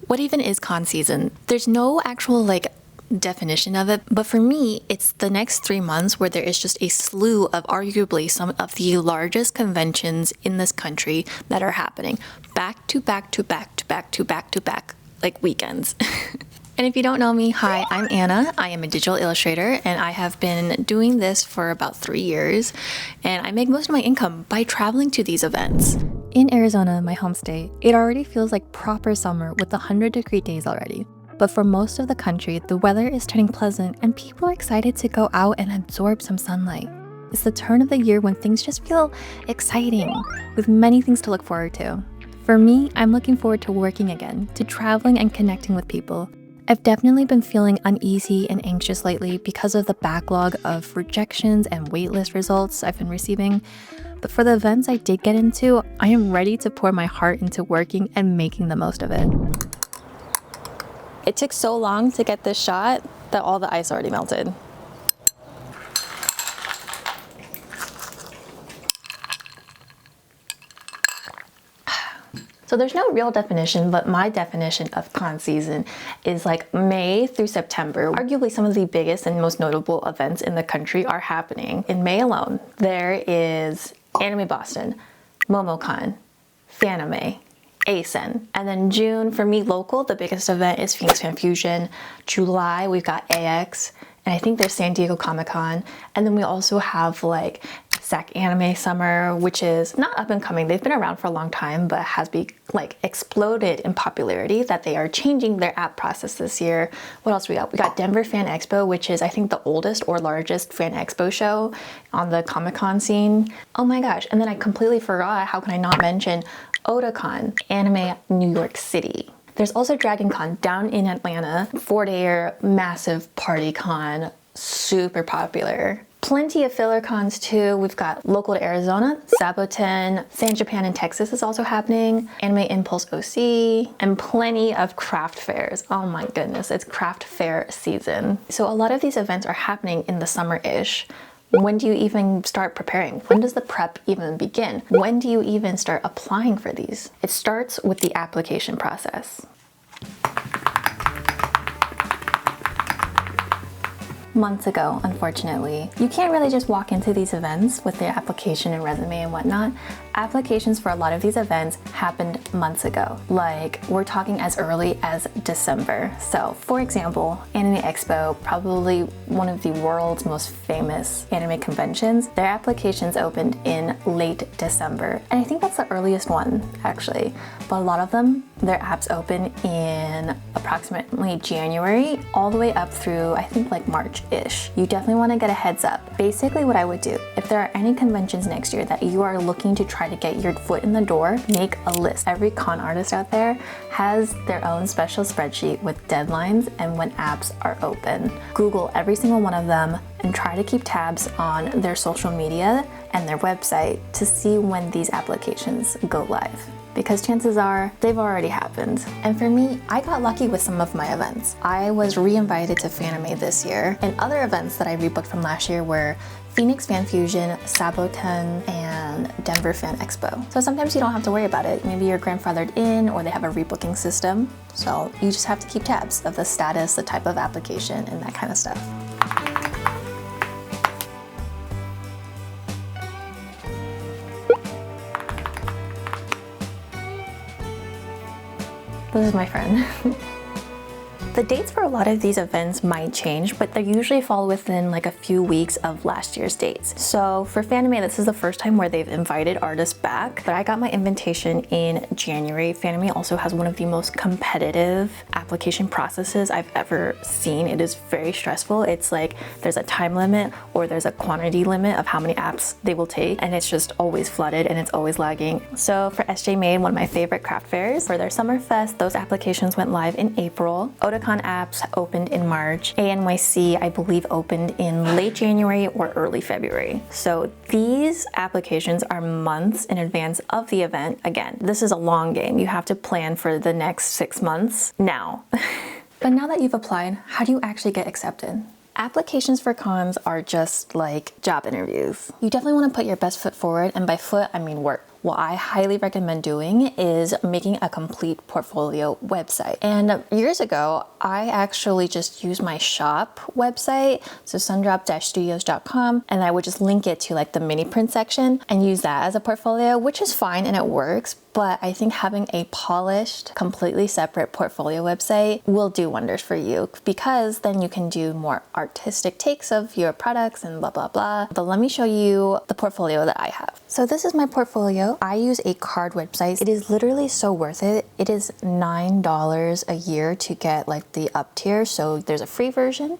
What even is con season? There's no actual definition of it, but for me, it's the next 3 months where there is just a slew of arguably some of the largest conventions in this country that are happening back to back to back to back to back to back, like weekends. And if you don't know me, hi, I'm Anna. I am a digital illustrator and I have been doing this for about 3 years, and I make most of my income by traveling to these events. In Arizona, my home state, it already feels like proper summer with 100-degree days already. But for most of the country, the weather is turning pleasant and people are excited to go out and absorb some sunlight. It's the turn of the year when things just feel exciting, with many things to look forward to. For me, I'm looking forward to working again, to traveling and connecting with people. I've definitely been feeling uneasy and anxious lately because of the backlog of rejections and waitlist results I've been receiving. But for the events I did get into, I am ready to pour my heart into working and making the most of it. It took so long to get this shot that all the ice already melted. So there's no real definition, but my definition of con season is like May through September. Arguably some of the biggest and most notable events in the country are happening. In May alone, there is Anime Boston, MomoCon, Fanime, ASEN. And then June, for me local, the biggest event is Phoenix Fan Fusion. July, we've got AX, and I think there's San Diego Comic-Con. And then we also have like SAC Anime Summer, which is not up and coming. They've been around for a long time, but has exploded in popularity that they are changing their app process this year. What else we got? We got Denver Fan Expo, which is I think the oldest or largest fan expo show on the Comic-Con scene. Oh my gosh. And then I completely forgot, how can I not mention Otakon, Anime New York City. There's also Dragon Con down in Atlanta, 4-day massive party con, super popular. Plenty of filler cons too. We've got local to Arizona, Saboten, San Japan in Texas is also happening, Anime Impulse OC, and plenty of craft fairs. Oh my goodness, it's craft fair season. So a lot of these events are happening in the summer-ish. When do you even start preparing? When does the prep even begin? When do you even start applying for these? It starts with the application process. Months ago, unfortunately. You can't really just walk into these events with their application and resume and whatnot. Applications for a lot of these events happened months ago. Like, we're talking as early as December. So, for example, Anime Expo, probably one of the world's most famous anime conventions, their applications opened in late December. And I think that's the earliest one, actually. But a lot of them, their apps open in approximately January, all the way up through, I think like March-ish. You definitely want to get a heads up. Basically what I would do, if there are any conventions next year that you are looking to try to get your foot in the door, make a list. Every con artist out there has their own special spreadsheet with deadlines and when apps are open. Google every single one of them and try to keep tabs on their social media and their website to see when these applications go live, because chances are they've already happened. And for me, I got lucky with some of my events. I was re-invited to Fanime this year, and other events that I rebooked from last year were Phoenix Fan Fusion, Saboten, and Denver Fan Expo. So sometimes you don't have to worry about it. Maybe you're grandfathered in or they have a rebooking system. So you just have to keep tabs of the status, the type of application, and that kind of stuff. This is my friend. The dates for a lot of these events might change, but they usually fall within like a few weeks of last year's dates. So for Fanime, this is the first time where they've invited artists back, but I got my invitation in January. Fanime also has one of the most competitive application processes I've ever seen. It is very stressful. It's like there's a time limit or there's a quantity limit of how many apps they will take, and it's just always flooded and it's always lagging. So for SJ Made, one of my favorite craft fairs, for their Summer Fest, those applications went live in April. Otakon apps opened in March. ANYC, I believe, opened in late January or early February. So these applications are months in advance of the event. Again, this is a long game. You have to plan for the next 6 months now. But now that you've applied, how do you actually get accepted? Applications for cons are just like job interviews. You definitely want to put your best foot forward, and by foot, I mean work. what I highly recommend doing is making a complete portfolio website. And years ago, I actually just used my shop website, so sundrop-studios.com, and I would just link it to like the mini print section and use that as a portfolio, which is fine and it works. But I think having a polished, completely separate portfolio website will do wonders for you, because then you can do more artistic takes of your products and blah, blah, blah. But let me show you the portfolio that I have. So this is my portfolio. I use a card website. It is literally so worth it. It is $9 a year to get like the up tier. So there's a free version,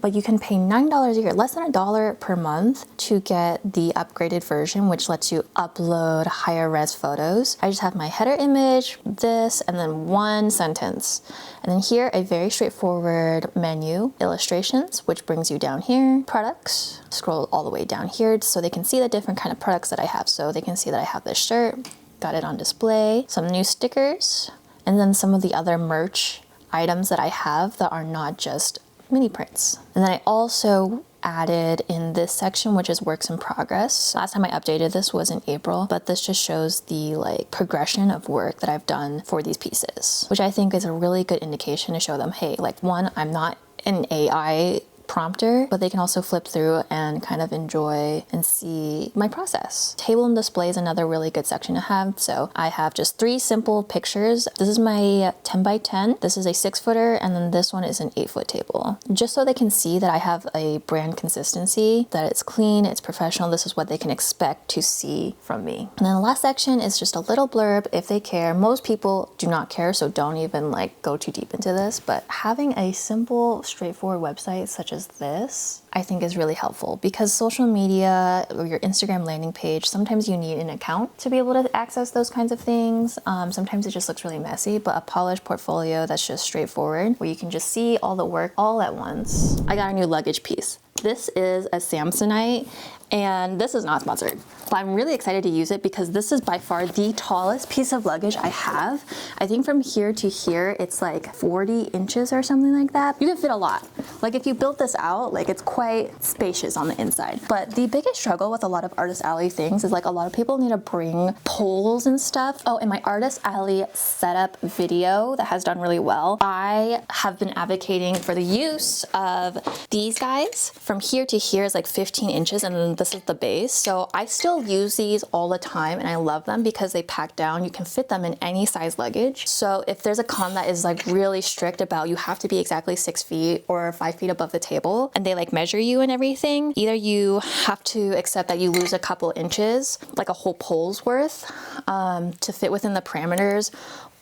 but you can pay $9 a year, less than $1 per month, to get the upgraded version, which lets you upload higher res photos. I just have my header image, this, and then one sentence. And then here, a very straightforward menu, illustrations, which brings you down here, products, scroll all the way down here so they can see the different kind of products that I have. So they can see that I have this shirt, got it on display, some new stickers, and then some of the other merch items that I have that are not just mini prints. And then I also added in this section, which is works in progress. Last time I updated this was in April, but this just shows the like progression of work that I've done for these pieces, which I think is a really good indication to show them, hey, like, one, I'm not an AI prompter, but they can also flip through and kind of enjoy and see my process. Table and display is another really good section to have. So I have just 3 simple pictures. This is my 10 by 10. This is a 6-footer, and then this one is an 8-foot table. Just so they can see that I have a brand consistency, that it's clean, it's professional. This is what they can expect to see from me. And then the last section is just a little blurb if they care. Most people do not care, so don't even like go too deep into this, but having a simple, straightforward website such as this, I think is really helpful, because social media or your Instagram landing page, sometimes you need an account to be able to access those kinds of things. Sometimes it just looks really messy, but a polished portfolio that's just straightforward, where you can just see all the work all at once. I got a new luggage piece. This is a Samsonite, and this is not sponsored, but I'm really excited to use it because this is by far the tallest piece of luggage I have. I think from here to here, it's like 40 inches or something like that. You can fit a lot. Like if you built this out, like it's quite spacious on the inside. But the biggest struggle with a lot of Artist Alley things is like a lot of people need to bring poles and stuff. Oh, and my Artist Alley setup video that has done really well, I have been advocating for the use of these guys. From here to here is like 15 inches, and then this is the base. So I still use these all the time, and I love them because they pack down. You can fit them in any size luggage. So if there's a con that is like really strict about you have to be exactly 6 feet or 5 feet above the table, and they like measure you and everything, either you have to accept that you lose a couple inches, like a whole pole's worth, to fit within the parameters,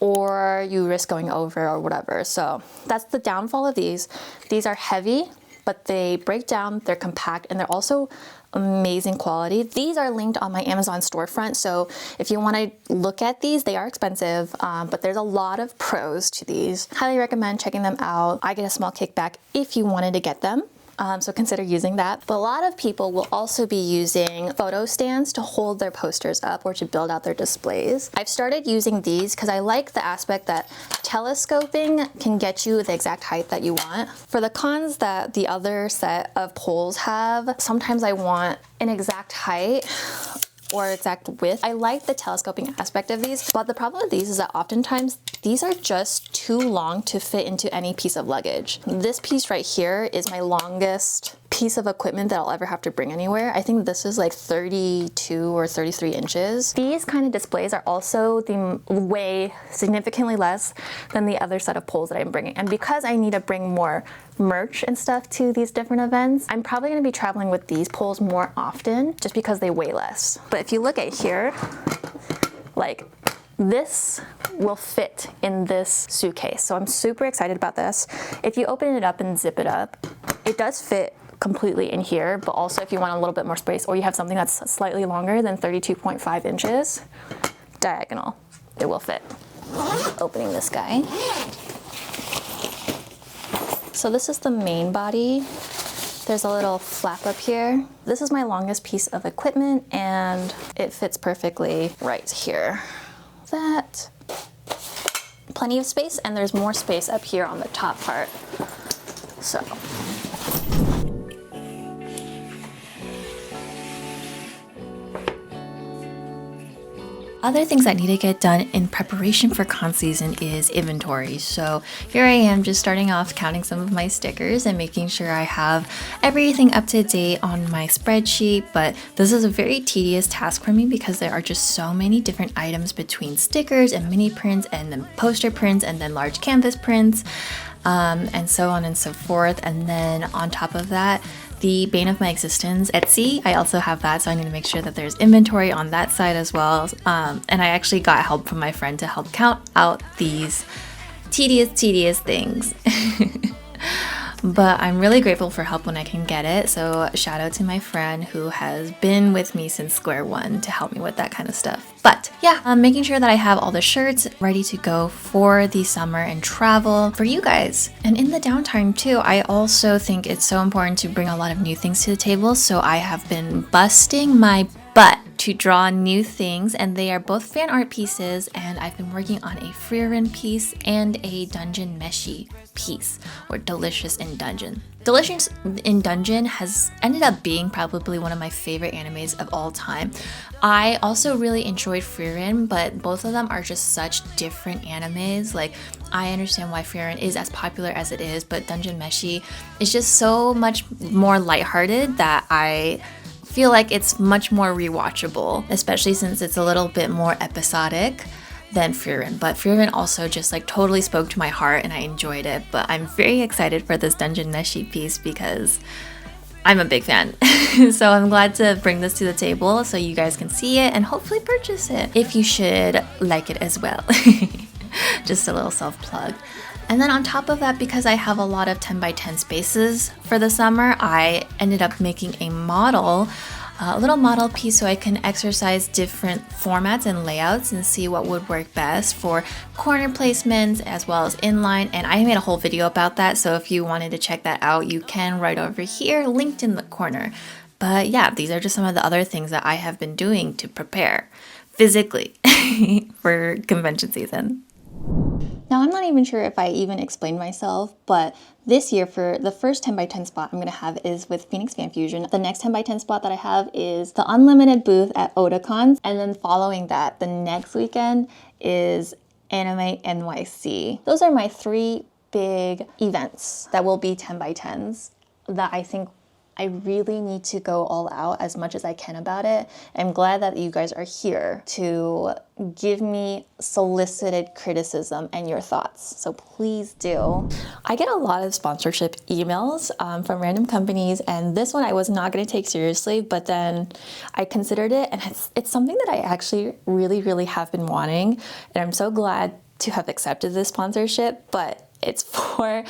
or you risk going over or whatever. So that's the downfall of these. These are heavy, but they break down, they're compact, and they're also amazing quality. These are linked on my Amazon storefront, so if you want to look at these, they are expensive, but there's a lot of pros to these. Highly recommend checking them out. I get a small kickback if you wanted to get them. So consider using that. But a lot of people will also be using photo stands to hold their posters up or to build out their displays. I've started using these because I like the aspect that telescoping can get you the exact height that you want. For the cons that the other set of poles have, sometimes I want an exact height or exact width. I like the telescoping aspect of these, but the problem with these is that oftentimes these are just too long to fit into any piece of luggage. This piece right here is my longest piece of equipment that I'll ever have to bring anywhere. I think this is like 32 or 33 inches. These kind of displays are also weigh significantly less than the other set of poles that I'm bringing. And because I need to bring more merch and stuff to these different events, I'm probably going to be traveling with these poles more often just because they weigh less. But if you look at here, like this will fit in this suitcase. So I'm super excited about this. If you open it up and zip it up, it does fit completely in here, but also if you want a little bit more space or you have something that's slightly longer than 32.5 inches, diagonal, it will fit. Opening this guy. So this is the main body. There's a little flap up here. This is my longest piece of equipment and it fits perfectly right here. That. Plenty of space, and there's more space up here on the top part. So. Other things that need to get done in preparation for con season is inventory. So here I am just starting off counting some of my stickers and making sure I have everything up to date on my spreadsheet. But this is a very tedious task for me because there are just so many different items between stickers and mini prints and then poster prints and then large canvas prints, and so on and so forth. And then on top of that, the bane of my existence, Etsy, I also have that, so I need to make sure that there's inventory on that side as well. And I actually got help from my friend to help count out these tedious things. But I'm really grateful for help when I can get it, so shout out to my friend who has been with me since square one to help me with that kind of stuff. But yeah, I'm making sure that I have all the shirts ready to go for the summer and travel for you guys. And in the downtime too, I also think it's so important to bring a lot of new things to the table, so I have been busting my butt to draw new things, and they are both fan art pieces, and I've been working on a Frieren piece and a Dungeon Meshi piece, or Delicious in Dungeon. Delicious in Dungeon has ended up being probably one of my favorite animes of all time. I also really enjoyed Frieren, but both of them are just such different animes. Like, I understand why Frieren is as popular as it is, but Dungeon Meshi is just so much more lighthearted that I feel like it's much more rewatchable, especially since it's a little bit more episodic than Frieren. But Frieren also just like totally spoke to my heart and I enjoyed it. But I'm very excited for this Dungeon Meshi piece because I'm a big fan. So I'm glad to bring this to the table so you guys can see it and hopefully purchase it if you should like it as well. Just a little self-plug. And then on top of that, because I have a lot of 10 by 10 spaces for the summer, I ended up making a model, a little model piece so I can exercise different formats and layouts and see what would work best for corner placements as well as inline. And I made a whole video about that, so if you wanted to check that out, you can right over here, linked in the corner. But yeah, these are just some of the other things that I have been doing to prepare physically for convention season. Now, I'm not even sure if I even explained myself, but this year for the first 10 by 10 spot I'm going to have is with Phoenix Fan Fusion. The next 10 by 10 spot that I have is the Unlimited booth at Otakon. And then following that, the next weekend is Anime NYC. Those are my three big events that will be 10 by 10s that I think I really need to go all out as much as I can about it. I'm glad that you guys are here to give me solicited criticism and your thoughts, so please do. I get a lot of sponsorship emails from random companies, and this one I was not going to take seriously, but then I considered it, and it's something that I actually really have been wanting, and I'm so glad to have accepted this sponsorship, but it's for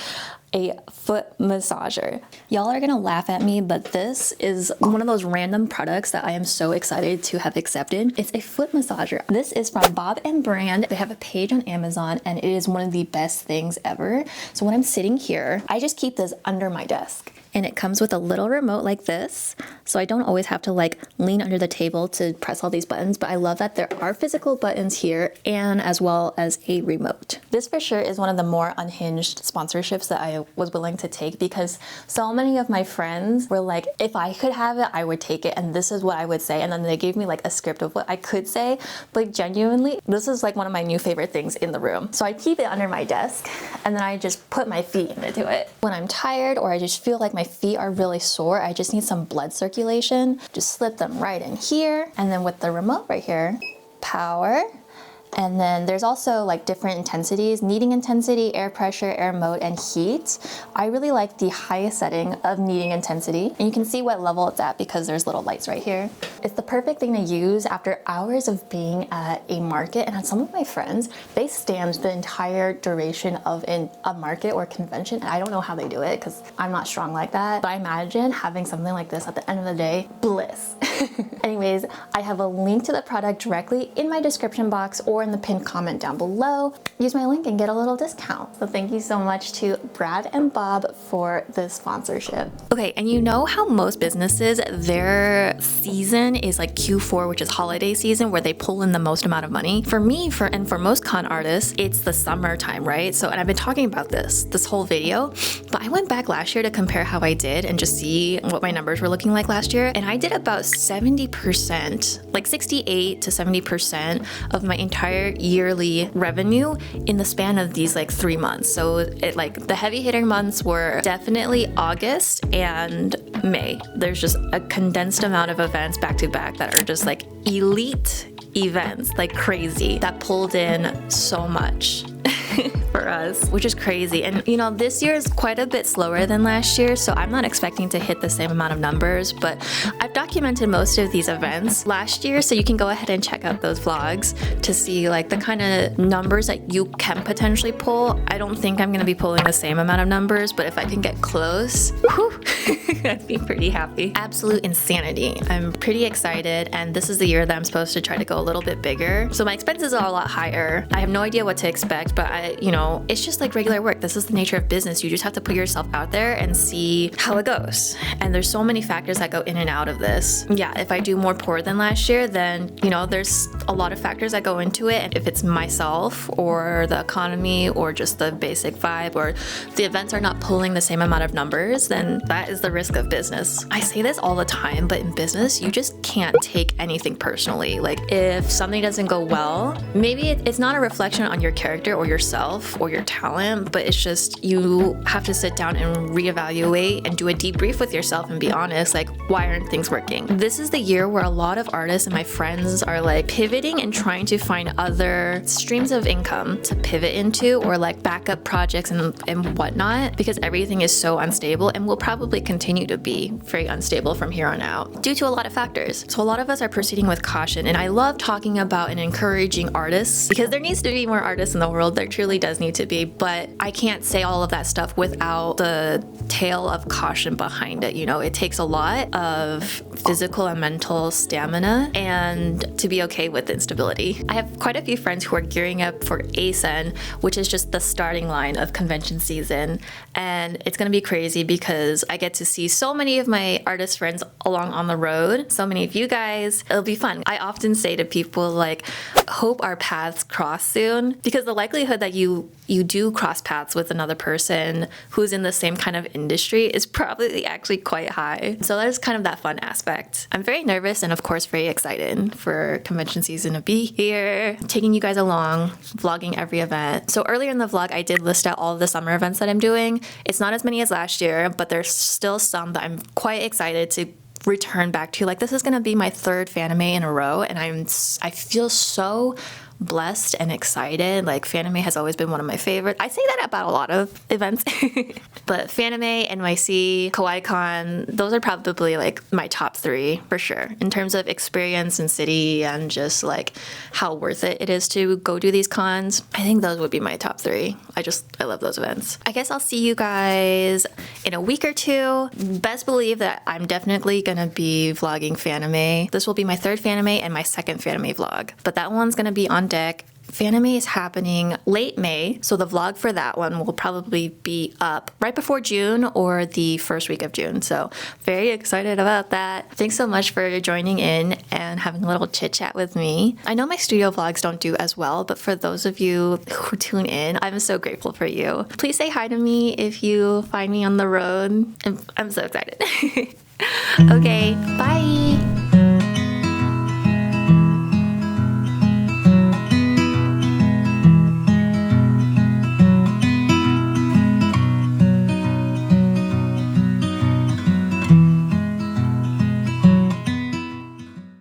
a foot massager. Y'all are gonna laugh at me, but this is one of those random products that I am so excited to have accepted. It's a foot massager. This is from Bob and Brand. They have a page on Amazon and it is one of the best things ever. So when I'm sitting here, I just keep this under my desk. And it comes with a little remote like this, so I don't always have to like lean under the table to press all these buttons, but I love that there are physical buttons here and as well as a remote. This for sure is one of the more unhinged sponsorships that I was willing to take because so many of my friends were like, if I could have it, I would take it, and this is what I would say, and then they gave me like a script of what I could say, but genuinely, this is like one of my new favorite things in the room. So I keep it under my desk, and then I just put my feet into it. When I'm tired or I just feel like my feet are really sore, I just need some blood circulation, just slip them right in here, and then with the remote right here, power. And then there's also like different intensities: kneading intensity, air pressure, air mode, and heat. I really like the highest setting of kneading intensity, and you can see what level it's at because there's little lights right here. It's the perfect thing to use after hours of being at a market, and some of my friends, they stand the entire duration of a market or convention, and I don't know how they do it because I'm not strong like that, but I imagine having something like this at the end of the day, bliss. Anyways, I have a link to the product directly in my description box or in the pinned comment down below. Use my link and get a little discount. So thank you so much to Brad and Bob for this sponsorship. Okay, and you know how most businesses, their season is like Q4, which is holiday season, where they pull in the most amount of money. For me, for most con artists, it's the summertime, right? So, and I've been talking about this whole video, but I went back last year to compare how I did and just see what my numbers were looking like last year. And I did about 70%, like 68 to 70% of my entire yearly revenue in the span of these like 3 months. So the heavy hitting months were definitely August and May. There's just a condensed amount of events back to back that are just like elite events, like crazy, that pulled in so much for us, which is crazy. And you know, this year is quite a bit slower than last year, so I'm not expecting to hit the same amount of numbers, but I've documented most of these events last year, so you can go ahead and check out those vlogs to see like the kind of numbers that you can potentially pull. I don't think I'm gonna be pulling the same amount of numbers, but if I can get close, whew, I'd be pretty happy. Absolute insanity. I'm pretty excited, and this is the year that I'm supposed to try to go a little bit bigger. So my expenses are a lot higher. I have no idea what to expect, but it's just like regular work. This is the nature of business. You just have to put yourself out there and see how it goes. And there's so many factors that go in and out of this. Yeah, if I do more pour than last year, then, there's a lot of factors that go into it. And if it's myself or the economy or just the basic vibe or the events are not pulling the same amount of numbers, then that is the risk of business. I say this all the time, but in business, you just can't take anything personally. Like if something doesn't go well, maybe it's not a reflection on your character or yourself or your talent, but it's just you have to sit down and reevaluate and do a debrief with yourself and be honest, like, why aren't things working? This is the year where a lot of artists and my friends are like pivoting and trying to find other streams of income to pivot into, or like backup projects and whatnot, because everything is so unstable and will probably continue to be very unstable from here on out due to a lot of factors. So a lot of us are proceeding with caution, and I love talking about and encouraging artists because there needs to be more artists in the world. There truly does need to be, but I can't say all of that stuff without the tale of caution behind it. It takes a lot of physical and mental stamina and to be okay with instability. I have quite a few friends who are gearing up for ASEN, which is just the starting line of convention season, and it's gonna be crazy because I get to see so many of my artist friends along on the road, so many of you guys. It'll be fun. I often say to people like, hope our paths cross soon, because the likelihood that you do cross paths with another person who's in the same kind of industry is probably actually quite high. So there's kind of that fun aspect. I'm very nervous and of course very excited for convention season to be here, taking you guys along, vlogging every event. So earlier in the vlog, I did list out all of the summer events that I'm doing. It's not as many as last year, but there's still some that I'm quite excited to return back to. Like, this is gonna be my third Fanime in a row, and I feel so blessed and excited. Like, Fanime has always been one of my favorites. I say that about a lot of events, but Fanime, NYC, KawaiiCon, those are probably like my top 3 for sure in terms of experience and city and just like how worth it is to go do these cons. I think those would be my top 3. I love those events. I guess I'll see you guys in a week or 2. Best believe that I'm definitely gonna be vlogging Fanime. This will be my 3rd Fanime and my 2nd Fanime vlog, but that one's gonna be on deck. Fanime is happening late May, so the vlog for that one will probably be up right before June or the first week of June. So very excited about that. Thanks so much for joining in and having a little chit chat with me. I know my studio vlogs don't do as well, but for those of you who tune in, I'm so grateful for you. Please say hi to me if you find me on the road. I'm so excited. Okay, bye.